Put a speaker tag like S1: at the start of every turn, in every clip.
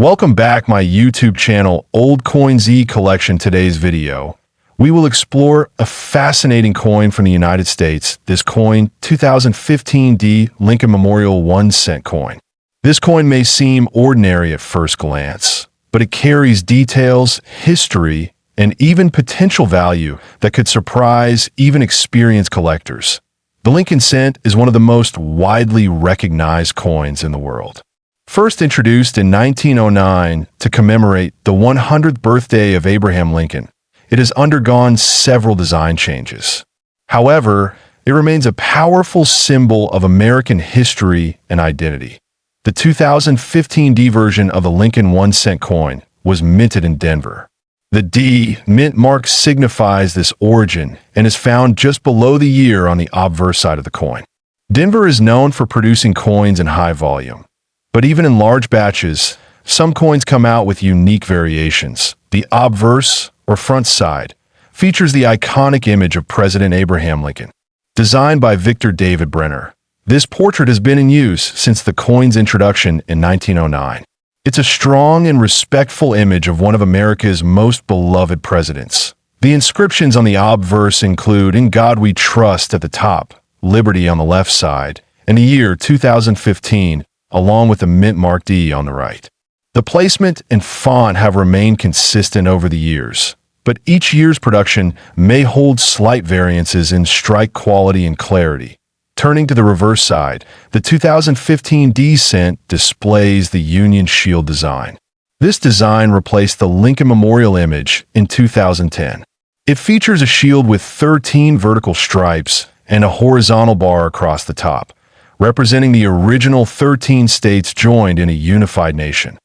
S1: Welcome back my YouTube channel, Old Coin Z Collection. Today's video, we will explore a fascinating coin from the United States. This coin, 2015 D Lincoln Memorial 1 cent coin. This coin may seem ordinary at first glance, but it carries details, history, and even potential value that could surprise even experienced collectors. The Lincoln cent is one of the most widely recognized coins in the world. First introduced in 1909 to commemorate the 100th birthday of Abraham Lincoln, it has undergone several design changes. However, it remains a powerful symbol of American history and identity. The 2015 D version of the Lincoln 1 cent coin was minted in Denver. The D mint mark signifies this origin and is found just below the year on the obverse side of the coin. Denver is known for producing coins in high volume. But even in large batches, some coins come out with unique variations. The obverse, or front side, features the iconic image of President Abraham Lincoln. Designed by Victor David Brenner, this portrait has been in use since the coin's introduction in 1909. It's a strong and respectful image of one of America's most beloved presidents. The inscriptions on the obverse include "In God We Trust" at the top, "Liberty" on the left side, and the year 2015, along with the mint mark D on the right. The placement and font have remained consistent over the years, but each year's production may hold slight variances in strike quality and clarity. Turning to the reverse side, the 2015 D cent displays the Union Shield design. This design replaced the Lincoln Memorial image in 2010. It features a shield with 13 vertical stripes and a horizontal bar across the top, representing the original 13 states joined in a unified nation.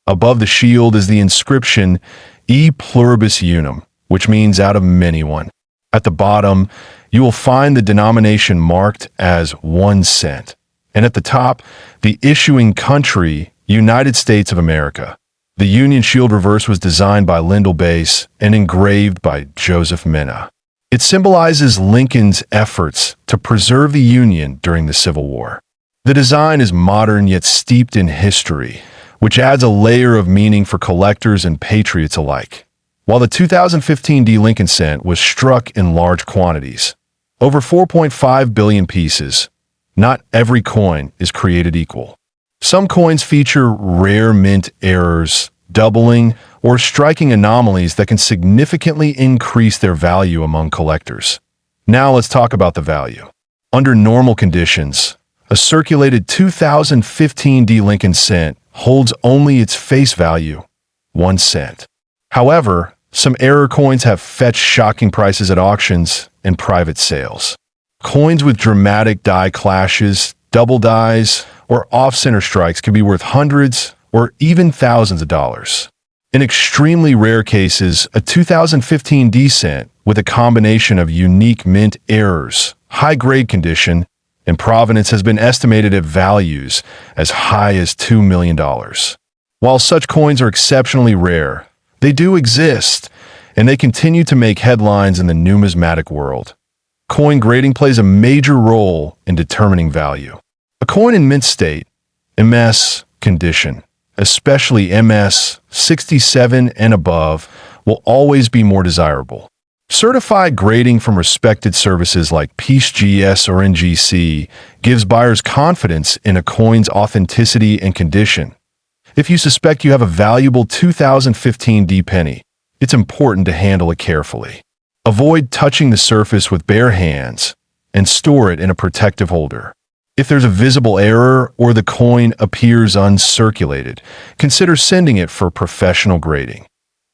S1: Above the shield is the inscription "E pluribus unum," which means "out of many one." At the bottom, you will find the denomination marked as 1 cent, and at the top, the issuing country, United States of America. The Union Shield reverse was designed by Lyndall Bass and engraved by Joseph Minna. It symbolizes Lincoln's efforts to preserve the Union during the Civil War. The design is modern yet steeped in history, which adds a layer of meaning for collectors and patriots alike. While the 2015 D Lincoln cent was struck in large quantities, over 4.5 billion pieces, not every coin is created equal. Some coins feature rare mint errors, doubling, or striking anomalies that can significantly increase their value among collectors. Now let's talk about the value. Under normal conditions, a circulated 2015 D Lincoln cent holds only its face value, 1 cent. However, some error coins have fetched shocking prices at auctions and private sales. Coins with dramatic die clashes, double dies, or off-center strikes can be worth hundreds or even thousands of dollars. In extremely rare cases, a 2015 D cent with a combination of unique mint errors, high-grade condition, and provenance has been estimated at values as high as $2 million. While such coins are exceptionally rare, they do exist, and they continue to make headlines in the numismatic world. Coin grading plays a major role in determining value. A coin in mint state, MS condition, especially MS 67 and above, will always be more desirable. Certified grading from respected services like PeaceGS or NGC gives buyers confidence in a coin's authenticity and condition. If you suspect you have a valuable 2015 D penny, it's important to handle it carefully. Avoid touching the surface with bare hands and store it in a protective holder. If there's a visible error or the coin appears uncirculated, consider sending it for professional grading.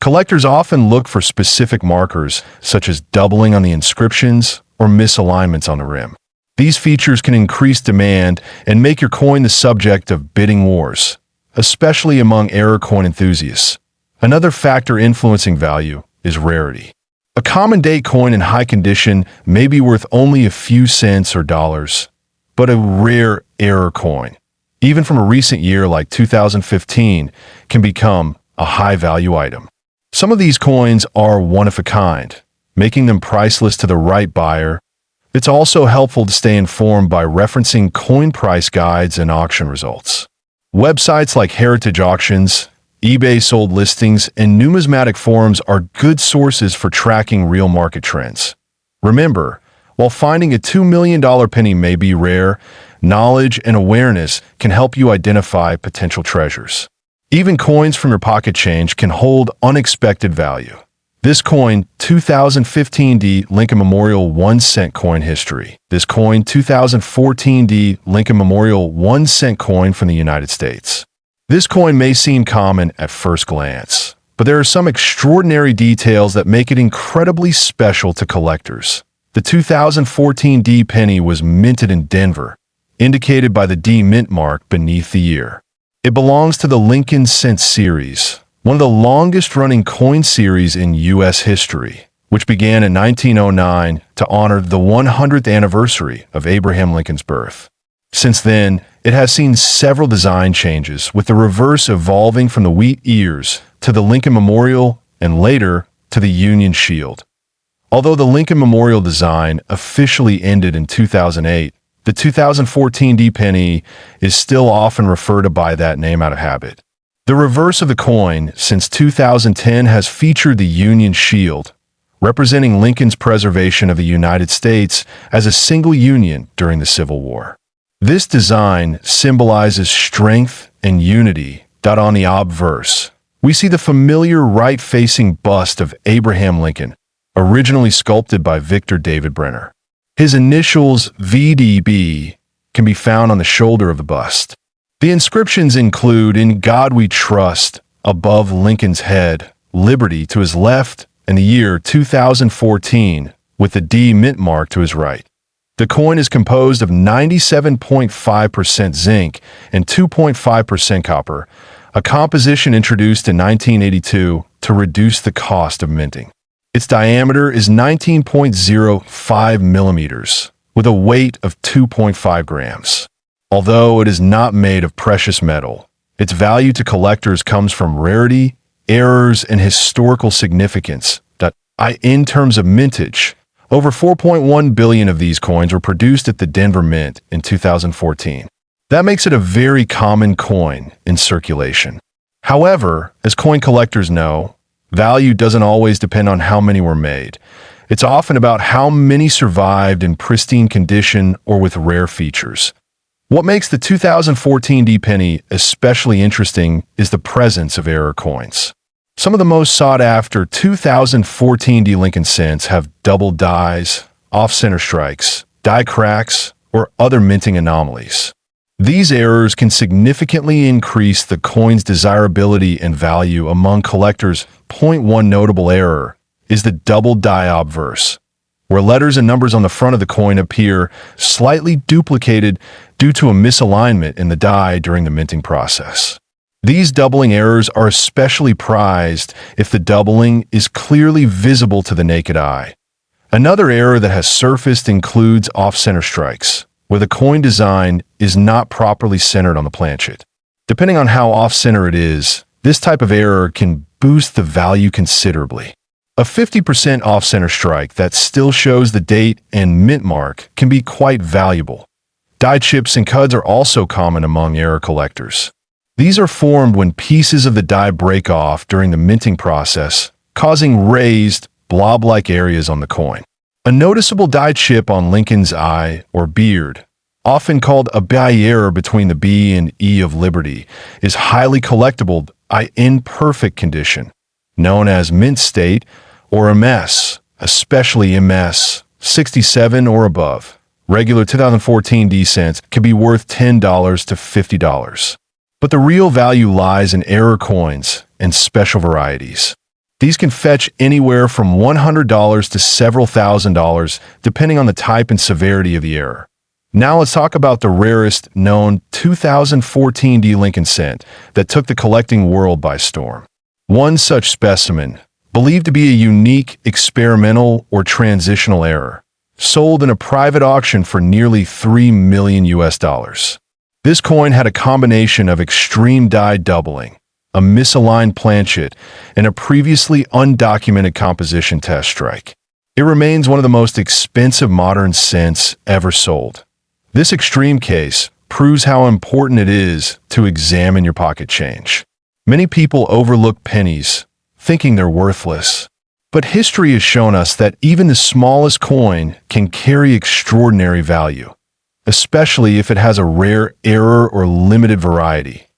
S1: Collectors often look for specific markers, such as doubling on the inscriptions or misalignments on the rim. These features can increase demand and make your coin the subject of bidding wars, especially among error coin enthusiasts. Another factor influencing value is rarity. A common date coin in high condition may be worth only a few cents or dollars, but a rare error coin, even from a recent year like 2015, can become a high-value item. Some of these coins are one-of-a-kind, making them priceless to the right buyer. It's also helpful to stay informed by referencing coin price guides and auction results. Websites like Heritage Auctions eBay sold listings, and numismatic forums are good sources for tracking real market trends. Remember, while finding a $2 million penny may be rare, knowledge and awareness can help you identify potential treasures. Even coins from your pocket change can hold unexpected value. This coin, 2015D Lincoln Memorial 1 cent coin history. This coin, 2014D Lincoln Memorial 1 cent coin from the United States. This coin may seem common at first glance, but there are some extraordinary details that make it incredibly special to collectors. The 2014D penny was minted in Denver, indicated by the D mint mark beneath the year. It belongs to the Lincoln Cent series, one of the longest-running coin series in U.S. history, which began in 1909 to honor the 100th anniversary of Abraham Lincoln's birth. Since then, it has seen several design changes, with the reverse evolving from the wheat ears to the Lincoln Memorial and later to the Union Shield. Although the Lincoln Memorial design officially ended in 2008, the 2014D penny is still often referred to by that name out of habit. The reverse of the coin since 2010 has featured the Union Shield, representing Lincoln's preservation of the United States as a single union during the Civil War. This design symbolizes strength and unity. On the obverse, we see the familiar right-facing bust of Abraham Lincoln, originally sculpted by Victor David Brenner. His initials, VDB, can be found on the shoulder of the bust. The inscriptions include, "In God We Trust," above Lincoln's head, "Liberty" to his left, and the year 2014, with the D mint mark to his right. The coin is composed of 97.5% zinc and 2.5% copper, a composition introduced in 1982 to reduce the cost of minting. Its diameter is 19.05 millimeters, with a weight of 2.5 grams. Although it is not made of precious metal, its value to collectors comes from rarity, errors, and historical significance. In terms of mintage, over 4.1 billion of these coins were produced at the Denver Mint in 2014. That makes it a very common coin in circulation. However, as coin collectors know, value doesn't always depend on how many were made. It's often about how many survived in pristine condition or with rare features. What makes the 2014D penny especially interesting is the presence of error coins. Some of the most sought-after 2014D Lincoln cents have double dies, off-center strikes, die cracks, or other minting anomalies. These errors can significantly increase the coin's desirability and value among collectors. One notable error is the double die obverse, where letters and numbers on the front of the coin appear slightly duplicated due to a misalignment in the die during the minting process. These doubling errors are especially prized if the doubling is clearly visible to the naked eye. Another error that has surfaced includes off-center strikes, where the coin design is not properly centered on the planchet. Depending on how off-center it is, this type of error can boost the value considerably. A 50% off-center strike that still shows the date and mint mark can be quite valuable. Die chips and cuds are also common among error collectors. These are formed when pieces of the die break off during the minting process, causing raised, blob-like areas on the coin. A noticeable die chip on Lincoln's eye or beard, often called a barriere between the B and E of Liberty, is highly collectible in perfect condition, known as mint state or MS, especially MS 67 or above. Regular 2014D cents can be worth $10 to $50. But the real value lies in error coins and special varieties. These can fetch anywhere from $100 to several $1,000s, depending on the type and severity of the error. Now let's talk about the rarest known 2014D Lincoln cent that took the collecting world by storm. One such specimen, believed to be a unique, experimental, or transitional error, sold in a private auction for nearly $3 million. This coin had a combination of extreme die doubling, a misaligned planchet, and a previously undocumented composition test strike. It remains one of the most expensive modern cents ever sold. This extreme case proves how important it is to examine your pocket change. Many people overlook pennies, thinking they're worthless. But history has shown us that even the smallest coin can carry extraordinary value, especially if it has a rare error or limited variety.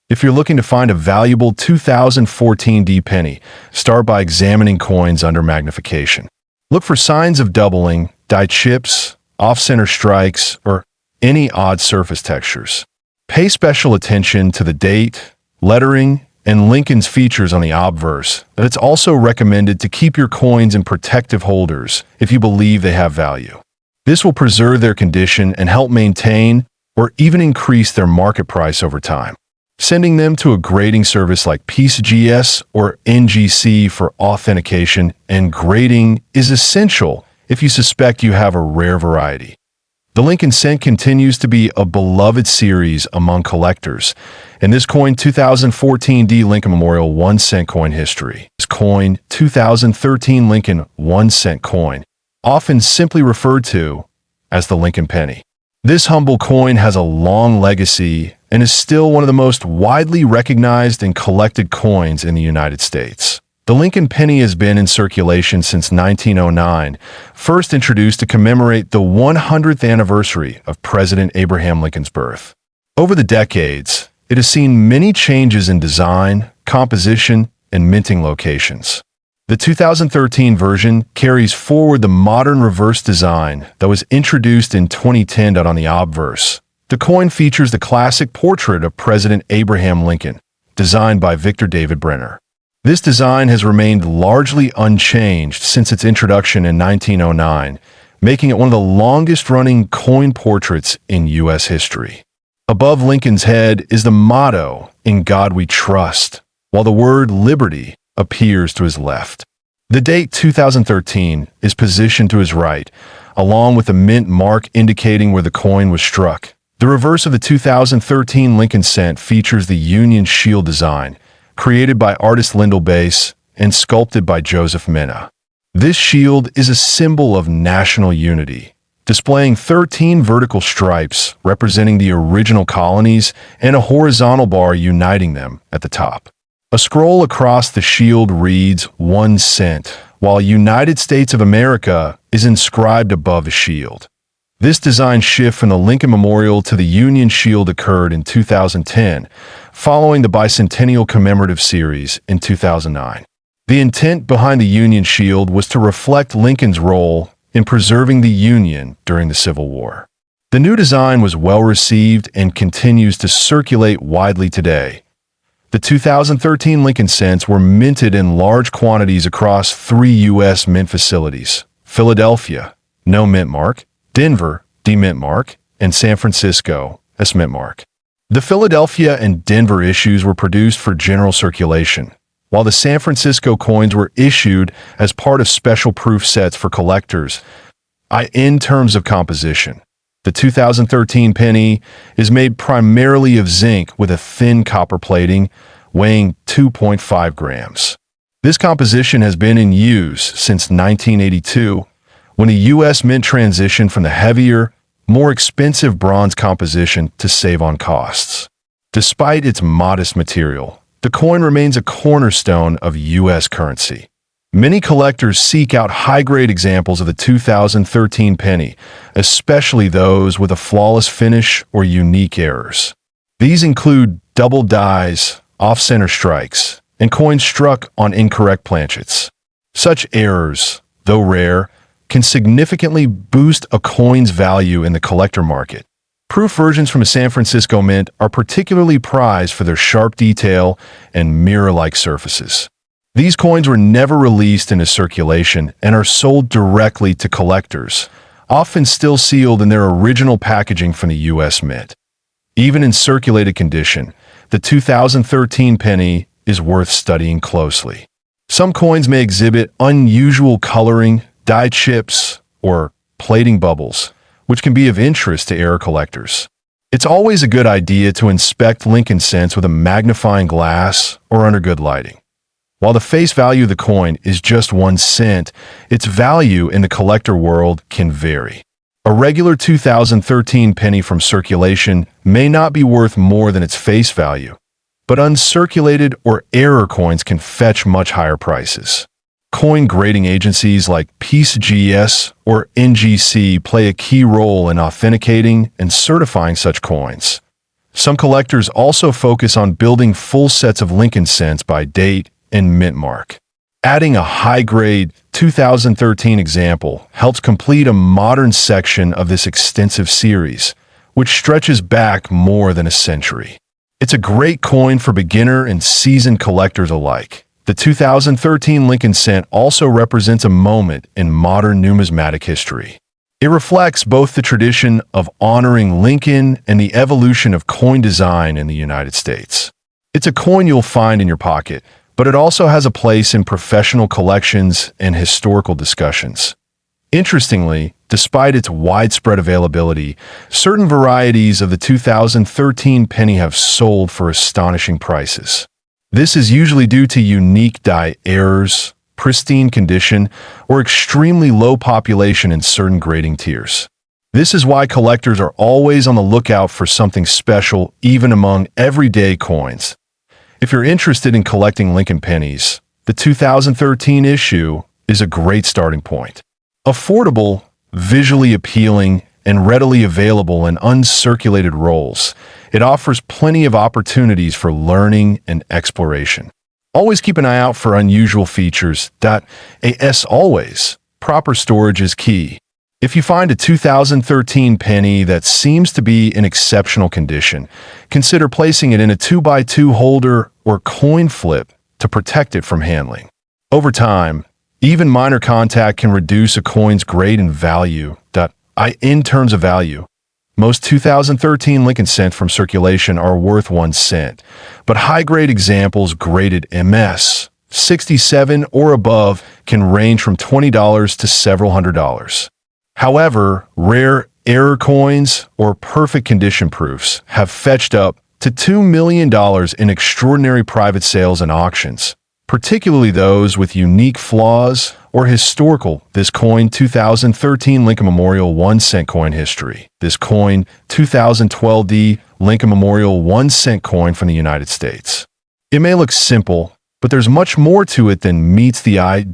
S1: If you're looking to find a valuable 2014 D penny, start by examining coins under magnification. Look for signs of doubling, die chips, off-center strikes, or any odd surface textures. Pay special attention to the date, lettering, and Lincoln's features on the obverse, but it's also recommended to keep your coins in protective holders if you believe they have value. This will preserve their condition and help maintain or even increase their market price over time. Sending them to a grading service like PCGS or NGC for authentication and grading is essential if you suspect you have a rare variety. The Lincoln cent continues to be a beloved series among collectors, and this coin 2014 D Lincoln Memorial 1 cent coin history. This coin 2013 Lincoln 1 cent coin, often simply referred to as the Lincoln penny. This humble coin has a long legacy and is still one of the most widely recognized and collected coins in the United States. The Lincoln penny has been in circulation since 1909, first introduced to commemorate the 100th anniversary of President Abraham Lincoln's birth. Over the decades, it has seen many changes in design, composition, and minting locations. The 2013 version carries forward the modern reverse design that was introduced in 2010 on the obverse. The coin features the classic portrait of President Abraham Lincoln, designed by Victor David Brenner. This design has remained largely unchanged since its introduction in 1909, making it one of the longest-running coin portraits in U.S. history. Above Lincoln's head is the motto, "In God We Trust," while the word liberty appears to his left. The date 2013 is positioned to his right, along with a mint mark indicating where the coin was struck. The reverse of the 2013 Lincoln cent features the Union Shield design, created by artist Lyndall Bass and sculpted by Joseph Minna. This shield is a symbol of national unity, displaying 13 vertical stripes representing the original colonies and a horizontal bar uniting them at the top. A scroll across the shield reads 1 cent, while United States of America is inscribed above the shield. This design shift from the Lincoln Memorial to the Union Shield occurred in 2010, following the bicentennial commemorative series in 2009. The intent behind the Union Shield was to reflect Lincoln's role in preserving the Union during the Civil War. The new design was well received and continues to circulate widely today. The 2013 Lincoln cents were minted in large quantities across 3 U.S. mint facilities: Philadelphia, no mint mark; Denver, D mint mark; and San Francisco, S mint mark. The Philadelphia and Denver issues were produced for general circulation, while the San Francisco coins were issued as part of special proof sets for collectors. In terms of composition, the 2013 penny is made primarily of zinc with a thin copper plating, weighing 2.5 grams. This composition has been in use since 1982, when the U.S. Mint transitioned from the heavier, more expensive bronze composition to save on costs. Despite its modest material, the coin remains a cornerstone of U.S. currency. Many collectors seek out high-grade examples of the 2013 penny, especially those with a flawless finish or unique errors. These include double dies, off-center strikes, and coins struck on incorrect planchets. Such errors, though rare, can significantly boost a coin's value in the collector market. Proof versions from a San Francisco mint are particularly prized for their sharp detail and mirror-like surfaces. These coins were never released into circulation and are sold directly to collectors, often still sealed in their original packaging from the U.S. Mint. Even in circulated condition, the 2013 penny is worth studying closely. Some coins may exhibit unusual coloring, die chips, or plating bubbles, which can be of interest to error collectors. It's always a good idea to inspect Lincoln cents with a magnifying glass or under good lighting. While the face value of the coin is just 1 cent, its value in the collector world can vary. A regular 2013 penny from circulation may not be worth more than its face value, but uncirculated or error coins can fetch much higher prices. Coin grading agencies like PeaceGS or NGC play a key role in authenticating and certifying such coins. Some collectors also focus on building full sets of Lincoln cents by date and mint mark. Adding a high-grade 2013 example helps complete a modern section of this extensive series, which stretches back more than a century. It's a great coin for beginner and seasoned collectors alike. The 2013 Lincoln cent also represents a moment in modern numismatic history. It reflects both the tradition of honoring Lincoln and the evolution of coin design in the United States. It's a coin you'll find in your pocket, but it also has a place in professional collections and historical discussions. Interestingly, despite its widespread availability, certain varieties of the 2013 penny have sold for astonishing prices. This is usually due to unique die errors, pristine condition, or extremely low population in certain grading tiers. This is why collectors are always on the lookout for something special, even among everyday coins. If you're interested in collecting Lincoln pennies, the 2013 issue is a great starting point. Affordable, visually appealing, and readily available in uncirculated rolls, it offers plenty of opportunities for learning and exploration. Always keep an eye out for unusual features. As always, proper storage is key. If you find a 2013 penny that seems to be in exceptional condition, consider placing it in a 2x2 holder or coin flip to protect it from handling. Over time, even minor contact can reduce a coin's grade and value. In terms of value, most 2013 Lincoln cents from circulation are worth 1 cent, but high-grade examples graded MS 67 or above can range from $20 to several $100s. However, rare error coins or perfect condition proofs have fetched up to $2 million in extraordinary private sales and auctions, particularly those with unique flaws or historical. This coin 2013 Lincoln Memorial 1 cent coin history. This coin 2012 Lincoln Memorial 1 cent coin from the United States. It may look simple, but there's much more to it than meets the eye.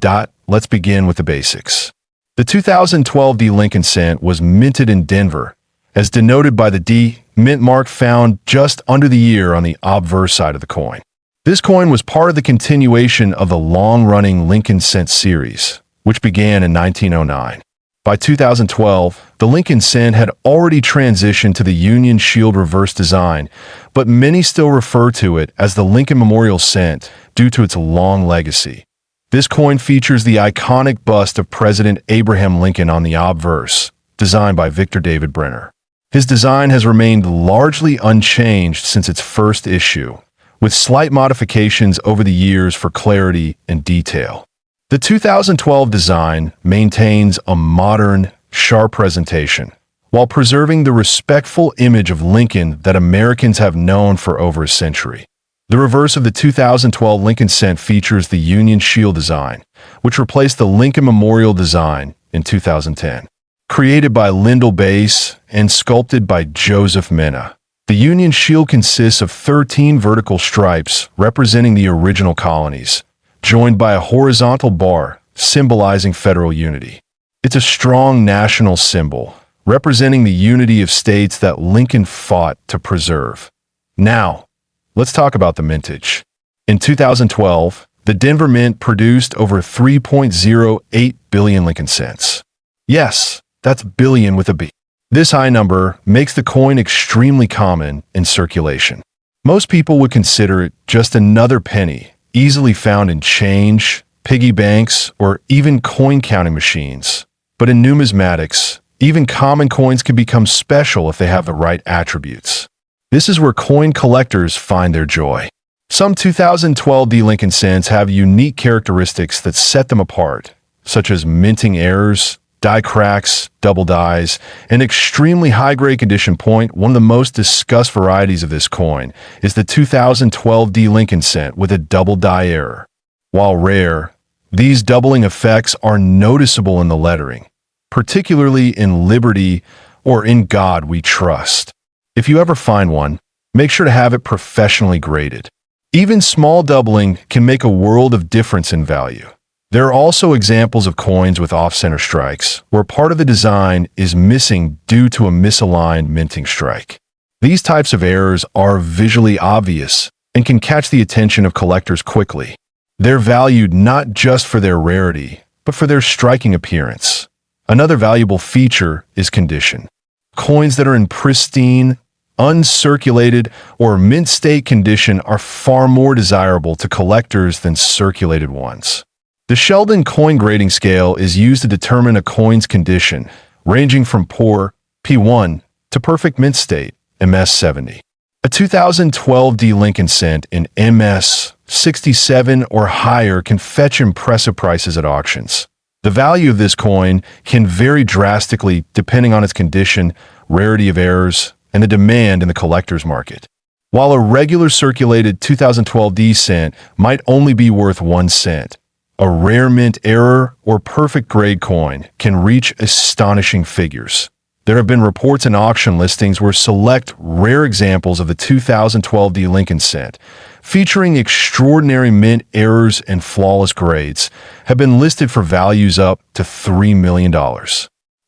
S1: Let's begin with the basics. The 2012 Lincoln cent was minted in Denver, as denoted by the D mint mark found just under the ear on the obverse side of the coin. This coin was part of the continuation of the long-running Lincoln cent series, which began in 1909. By 2012, the Lincoln cent had already transitioned to the Union Shield reverse design, but many still refer to it as the Lincoln Memorial cent due to its long legacy. This coin features the iconic bust of President Abraham Lincoln on the obverse, designed by Victor David Brenner. His design has remained largely unchanged since its first issue, with slight modifications over the years for clarity and detail. The 2012 design maintains a modern, sharp presentation, while preserving the respectful image of Lincoln that Americans have known for over a century. The reverse of the 2012 Lincoln cent features the Union Shield design, which replaced the Lincoln Memorial design in 2010. Created by Lyndall Bass and sculpted by Joseph Mena, the Union Shield consists of 13 vertical stripes representing the original colonies, joined by a horizontal bar symbolizing federal unity. It's a strong national symbol, representing the unity of states that Lincoln fought to preserve. Now, let's talk about the mintage. In 2012, the Denver Mint produced over 3.08 billion Lincoln cents. Yes, that's billion with a B. This high number makes the coin extremely common in circulation. Most people would consider it just another penny, easily found in change, piggy banks, or even coin counting machines. But in numismatics, even common coins can become special if they have the right attributes. This is where coin collectors find their joy. Some 2012 Lincoln cents have unique characteristics that set them apart, such as minting errors, die cracks, double dies, and extremely high-grade condition point. One of the most discussed varieties of this coin is the 2012 Lincoln cent with a double die error. While rare, these doubling effects are noticeable in the lettering, particularly in Liberty or In God We Trust. If you ever find one, make sure to have it professionally graded. Even small doubling can make a world of difference in value. There are also examples of coins with off-center strikes, where part of the design is missing due to a misaligned minting strike. These types of errors are visually obvious and can catch the attention of collectors quickly. They're valued not just for their rarity, but for their striking appearance. Another valuable feature is condition. Coins that are in pristine, uncirculated, or mint state condition are far more desirable to collectors than circulated ones. The Sheldon coin grading scale is used to determine a coin's condition, ranging from poor, P1, to perfect mint state, MS70. A 2012 D Lincoln cent in MS67 or higher can fetch impressive prices at auctions. The value of this coin can vary drastically depending on its condition, rarity of errors, and the demand in the collector's market. While a regular circulated 2012 D cent might only be worth 1 cent, a rare mint error or perfect grade coin can reach astonishing figures. There have been reports in auction listings where select rare examples of the 2012 D Lincoln cent, featuring extraordinary mint errors and flawless grades, have been listed for values up to $3 million.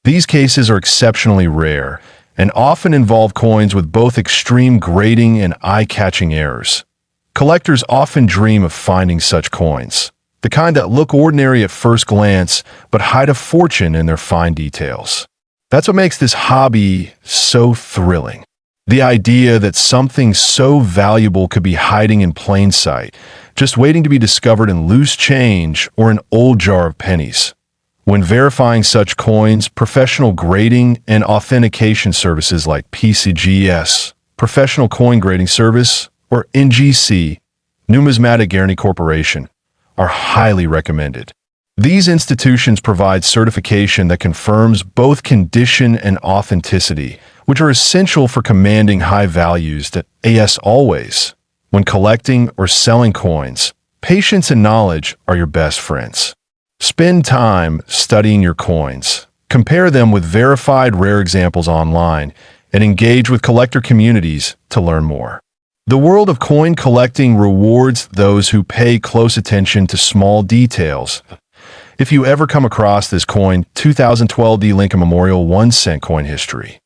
S1: These cases are exceptionally rare and often involve coins with both extreme grading and eye-catching errors. Collectors often dream of finding such coins, the kind that look ordinary at first glance but hide a fortune in their fine details. That's what makes this hobby so thrilling. The idea that something so valuable could be hiding in plain sight, just waiting to be discovered in loose change or an old jar of pennies. When verifying such coins, professional grading and authentication services like PCGS, Professional Coin Grading Service, or NGC, Numismatic Guarantee Corporation, are highly recommended. These institutions provide certification that confirms both condition and authenticity, which are essential for commanding high values that as always. When collecting or selling coins, patience and knowledge are your best friends. Spend time studying your coins, compare them with verified rare examples online, and engage with collector communities to learn more. The world of coin collecting rewards those who pay close attention to small details. If you ever come across this coin, 2012 D Lincoln Memorial 1 cent coin history,